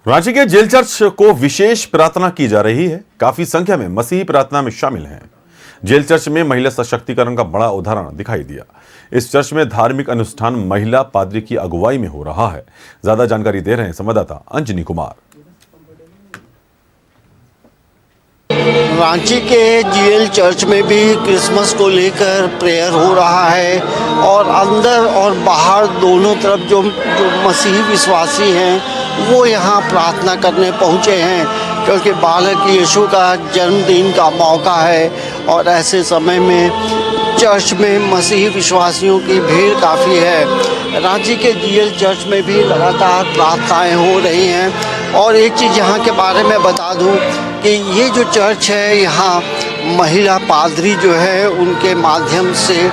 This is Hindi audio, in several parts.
रांची के जेल चर्च को विशेष प्रार्थना की जा रही है। काफी संख्या में मसीही प्रार्थना में शामिल हैं। जेल चर्च में महिला सशक्तिकरण का बड़ा उदाहरण दिखाई दिया। इस चर्च में धार्मिक अनुष्ठान महिला पादरी की अगुवाई में हो रहा है। ज्यादा जानकारी दे रहे हैं संवाददाता अंजनी कुमार। रांची के जीएल चर्च में भी क्रिसमस को लेकर प्रेयर हो रहा है और अंदर और बाहर दोनों तरफ जो मसीही विश्वासी हैं वो यहाँ प्रार्थना करने पहुँचे हैं, क्योंकि बालक यीशु का जन्मदिन का मौका है और ऐसे समय में चर्च में मसीही विश्वासियों की भीड़ काफ़ी है। रांची के जीएल चर्च में भी लगातार प्रार्थनाएं हो रही हैं और एक चीज़ यहाँ के बारे में बता दूँ कि ये जो चर्च है यहाँ महिला पादरी जो है उनके माध्यम से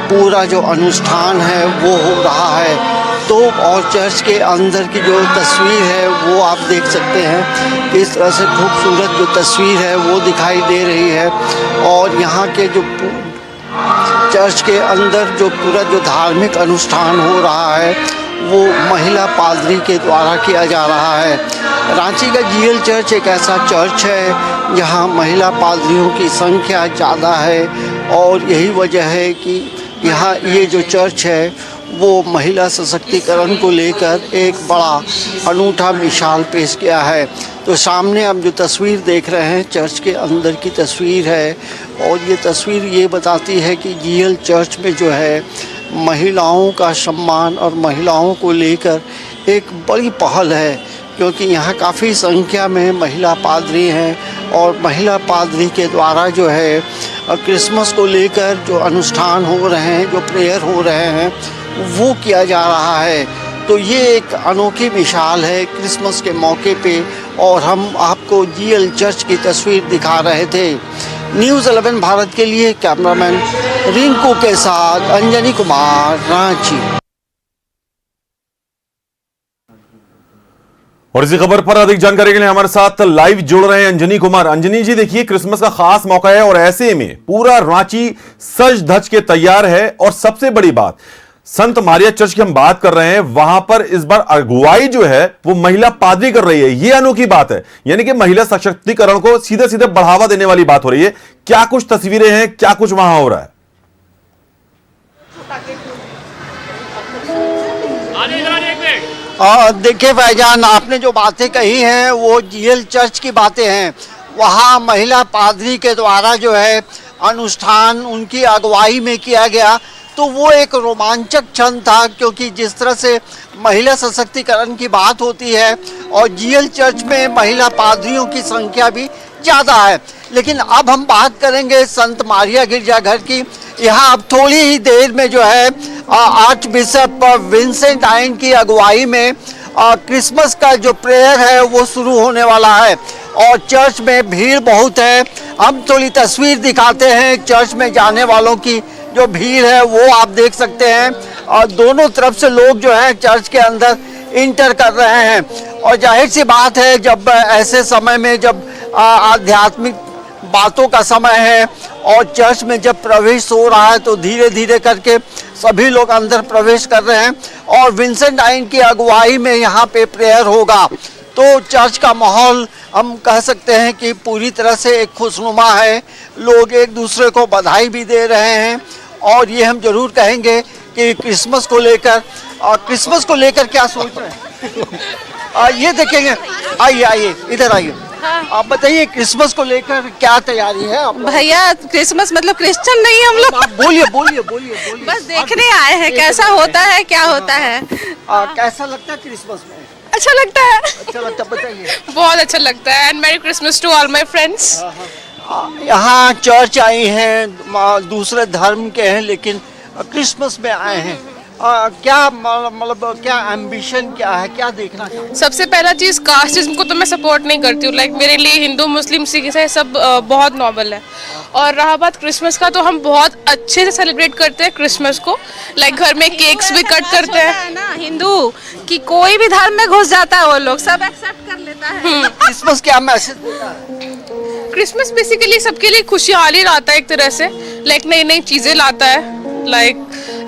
पूरा जो अनुष्ठान है वो हो रहा है। तो और चर्च के अंदर की जो तस्वीर है वो आप देख सकते हैं कि इस तरह से खूबसूरत जो तस्वीर है वो दिखाई दे रही है। और यहाँ के जो चर्च के अंदर जो पूरा जो धार्मिक अनुष्ठान हो रहा है वो महिला पादरी के द्वारा किया जा रहा है। रांची का जीएल चर्च एक ऐसा चर्च है जहां महिला पादरियों की संख्या ज़्यादा है और यही वजह है कि यहाँ ये जो चर्च है वो महिला सशक्तिकरण को लेकर एक बड़ा अनूठा मिसाल पेश किया है। तो सामने आप जो तस्वीर देख रहे हैं चर्च के अंदर की तस्वीर है और ये तस्वीर ये बताती है कि जीएल चर्च में जो है महिलाओं का सम्मान और महिलाओं को लेकर एक बड़ी पहल है, क्योंकि यहाँ काफ़ी संख्या में महिला पादरी हैं और महिला पादरी के द्वारा जो है क्रिसमस को लेकर जो अनुष्ठान हो रहे हैं, जो प्रेयर हो रहे हैं वो किया जा रहा है। तो ये एक अनोखी मिसाल है क्रिसमस के मौके पे और हम आपको जीएल चर्च की तस्वीर दिखा रहे थे। न्यूज़ 11 भारत के लिए कैमरामैन रिंकू के साथ अंजनी कुमार, रांची। और इसी खबर पर अधिक जानकारी के लिए हमारे साथ लाइव जुड़ रहे हैं अंजनी कुमार। अंजनी जी, देखिए क्रिसमस का खास मौका है और ऐसे में पूरा रांची सज धज के तैयार है और सबसे बड़ी बात संत मारिया चर्च की हम बात कर रहे हैं, वहां पर इस बार अगुवाई जो है वो महिला पादरी कर रही है। ये अनोखी बात है, यानी कि महिला सशक्तिकरण को सीधे सीधे बढ़ावा देने वाली बात हो रही है। क्या कुछ तस्वीरें हैं, क्या कुछ वहां हो रहा है? देखिए भाईजान, आपने जो बातें कही हैं वो जीएल चर्च की बातें हैं। वहाँ महिला पादरी के द्वारा जो है अनुष्ठान उनकी अगुवाई में किया गया, तो वो एक रोमांचक क्षण था, क्योंकि जिस तरह से महिला सशक्तिकरण की बात होती है और जीएल चर्च में महिला पादरियों की संख्या भी ज़्यादा है। लेकिन अब हम बात करेंगे संत मारिया गिरजाघर की। यहाँ अब थोड़ी ही देर में जो है आर्च बिशप विंसेंट आइन की अगुवाई में क्रिसमस का जो प्रेयर है वो शुरू होने वाला है और चर्च में भीड़ बहुत है। हम थोड़ी तस्वीर दिखाते हैं चर्च में जाने वालों की जो भीड़ है वो आप देख सकते हैं और दोनों तरफ से लोग जो है चर्च के अंदर इंटर कर रहे हैं। और जाहिर सी बात है जब ऐसे समय में जब आध्यात्मिक बातों का समय है और चर्च में जब प्रवेश हो रहा है तो धीरे धीरे करके सभी लोग अंदर प्रवेश कर रहे हैं और विंसेंट आइन की अगुवाई में यहाँ पे प्रेयर होगा। तो चर्च का माहौल हम कह सकते हैं कि पूरी तरह से एक खुशनुमा है। लोग एक दूसरे को बधाई भी दे रहे हैं और ये हम जरूर कहेंगे कि क्रिसमस को लेकर क्या सोच रहे हैं ये देखेंगे। आइए इधर आइए। आप बताइए क्रिसमस को लेकर क्या तैयारी है? भैया क्रिसमस मतलब क्रिश्चियन नहीं हम लोग। आप बोलिए। बस देखने आए हैं कैसा होता है, क्या होता है। कैसा लगता है क्रिसमस में? अच्छा लगता है। बताइए। बहुत अच्छा लगता है and merry Christmas to all my friends. यहाँ चर्च आई हैं, दूसरे धर्म के हैं लेकिन क्रिसमस में आए हैं। क्या मतलब क्या एम्बिशन क्या है, क्या देखना है? सबसे पहला चीज कास्टिज्म को तो मैं सपोर्ट नहीं करती हूँ। लाइक मेरे लिए हिंदू मुस्लिम सिख ईसाई सब बहुत नॉर्मल है। और रहा बात क्रिसमस का, तो हम बहुत अच्छे से सेलिब्रेट करते हैं क्रिसमस को। लाइक घर में केक्स भी कट करते हैं ना। हिंदू कि कोई भी धर्म में घुस जाता है वो लोग सब एक्सेप्ट कर लेता है। क्रिसमस क्या मैसेज देता है? क्रिसमस बेसिकली सबके लिए खुशहाली लाता है एक तरह से। लाइक नई नई चीजें लाता है। लाइक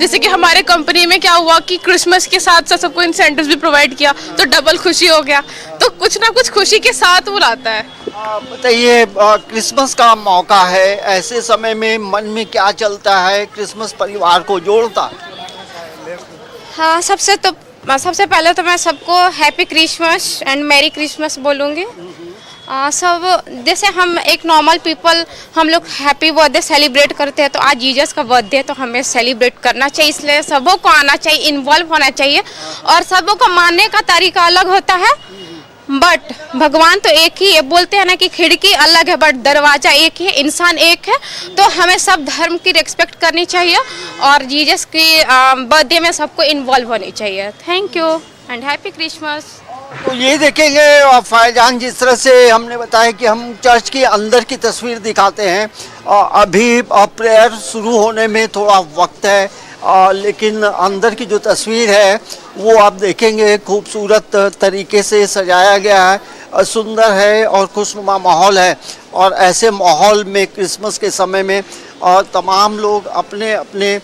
जैसे कि हमारे कंपनी में क्या हुआ कि क्रिसमस के साथ साथ सबको इंसेंटिव्स भी प्रोवाइड किया तो डबल खुशी हो गया। तो कुछ ना कुछ खुशी के साथ वो लाता है। बताइए, क्रिसमस का मौका है, ऐसे समय में मन में क्या चलता है? क्रिसमस परिवार को जोड़ता है। हाँ, सबसे पहले तो मैं सबको happy Christmas and merry Christmas बोलूँगी। सब जैसे हम एक नॉर्मल पीपल हम लोग हैप्पी बर्थडे सेलिब्रेट करते हैं, तो आज जीसस का बर्थडे है तो हमें सेलिब्रेट करना चाहिए, इसलिए सबों को आना चाहिए, इन्वॉल्व होना चाहिए। और सबों को मानने का तरीका अलग होता है, बट भगवान तो एक ही है। बोलते हैं ना कि खिड़की अलग है बट दरवाजा एक ही है, इंसान एक है। तो हमें सब धर्म की रिस्पेक्ट करनी चाहिए और जीसस की बर्थडे में सबको इन्वॉल्व होनी चाहिए। Thank you and happy Christmas. तो ये देखेंगे फैजान, जिस तरह से हमने बताया कि हम चर्च के अंदर की तस्वीर दिखाते हैं। अभी प्रेयर शुरू होने में थोड़ा वक्त है, लेकिन अंदर की जो तस्वीर है वो आप देखेंगे खूबसूरत तरीके से सजाया गया है, सुंदर है और खुशनुमा माहौल है। और ऐसे माहौल में क्रिसमस के समय में तमाम लोग अपने अपने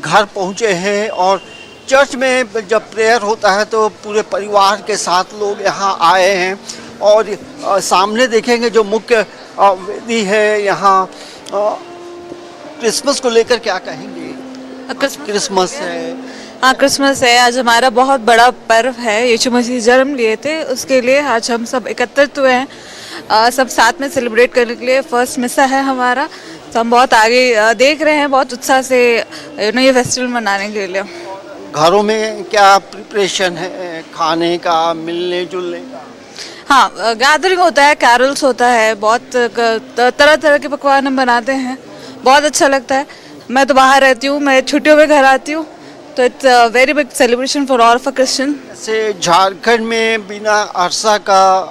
घर पहुँचे हैं और चर्च में जब प्रेयर होता है तो पूरे परिवार के साथ लोग यहाँ आए हैं। और सामने देखेंगे जो मुख्य वेदी है यहाँ, क्रिसमस को लेकर क्या कहेंगे? क्रिसमस है। हाँ, क्रिसमस है। आज हमारा बहुत बड़ा पर्व है। यीशु मसीह जन्म लिए थे, उसके लिए आज हम सब एकत्रित हुए हैं, सब साथ में सेलिब्रेट करने के लिए। फर्स्ट मिसा है हमारा, तो हम बहुत आगे देख रहे हैं, बहुत उत्साह से ये फेस्टिवल मनाने के लिए। घरों में क्या प्रिपरेशन है खाने का, मिलने जुलने का? हाँ, गैदरिंग होता है, कैरल्स होता है, बहुत तरह तरह के पकवान हम बनाते हैं, बहुत अच्छा लगता है। मैं तो बाहर रहती हूँ, मैं छुट्टियों में घर आती हूँ, तो it's a very big celebration for all of a Christian. जैसे झारखंड में बिना अरसा का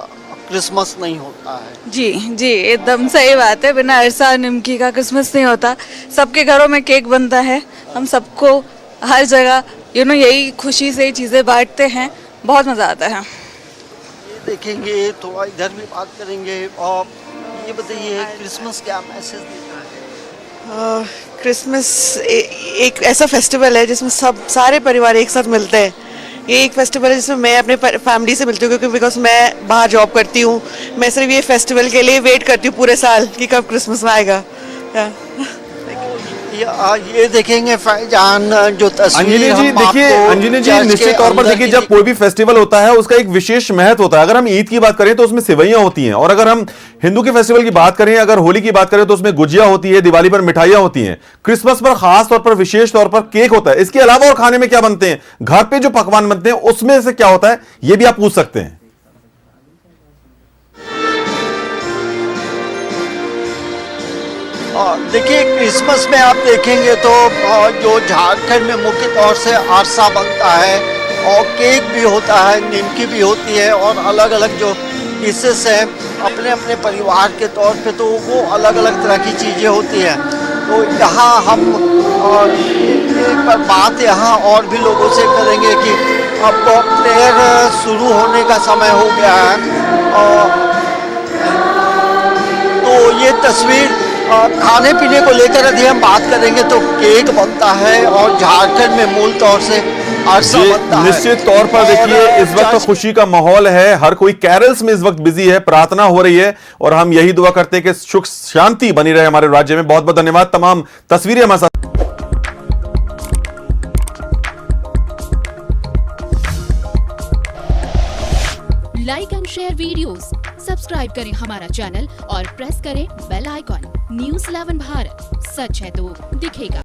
क्रिसमस नहीं होता है। जी जी, एकदम सही बात है। बिना अरसा निमकी का क्रिसमस नहीं होता। सबके घरों में केक बनता है, हम सबको हर जगह यही खुशी से चीज़ें बांटते हैं, बहुत मज़ा आता है। ये देखेंगे, थोड़ा इधर भी बात करेंगे। और ये बताइए, क्रिसमस क्या मैसेज देता है? क्रिसमस एक ऐसा फेस्टिवल है जिसमें सारे परिवार एक साथ मिलते हैं। ये एक फेस्टिवल है जिसमें मैं अपने फैमिली से मिलती हूँ, क्योंकि बिकॉज मैं बाहर जॉब करती हूँ। मैं सिर्फ ये फेस्टिवल के लिए वेट करती हूँ पूरे साल कि कब क्रिसमस आएगा। ये देखेंगे फैजान, जो तस्वीर अंजनी जी देखिए, अंजनी जी निश्चित तौर पर देखिए, जब कोई भी फेस्टिवल होता है उसका एक विशेष महत्व होता है। अगर हम ईद की बात करें तो उसमें सेवइयां होती हैं, और अगर हम हिंदू के फेस्टिवल की बात करें, अगर होली की बात करें तो उसमें गुजिया होती है, दिवाली पर मिठाइयां होती हैं, क्रिसमस पर खास तौर पर विशेष तौर पर केक होता है। इसके अलावा और खाने में क्या बनते हैं, घर पे जो पकवान बनते हैं उसमें से क्या होता है, यह भी आप पूछ सकते हैं। देखिए, क्रिसमस में आप देखेंगे तो जो झारखंड में मुख्य तौर से अरसा बनता है और केक भी होता है, निमकी भी होती है, और अलग अलग जो डिशेस हैं अपने अपने परिवार के तौर पे तो वो अलग अलग तरह की चीज़ें होती हैं। तो यहाँ हम एक बार बात यहाँ और भी लोगों से करेंगे कि अब प्रेयर शुरू होने का समय हो गया है। तो ये तस्वीर खाने पीने को लेकर यदि हम बात करेंगे तो केक बनता है और झारखंड में मूल तौर से अरसा बनता है। निश्चित तौर पर देखिए, इस वक्त तो खुशी का माहौल है, हर कोई कैरल्स में इस वक्त बिजी है, प्रार्थना हो रही है, और हम यही दुआ करते हैं कि सुख शांति बनी रहे हमारे राज्य में। बहुत बहुत धन्यवाद। तमाम तस्वीरें हमारे साथ। Like and share videos, subscribe करें हमारा चैनल और प्रेस करें बेल आइकॉन। News 11 भारत, सच है तो दिखेगा।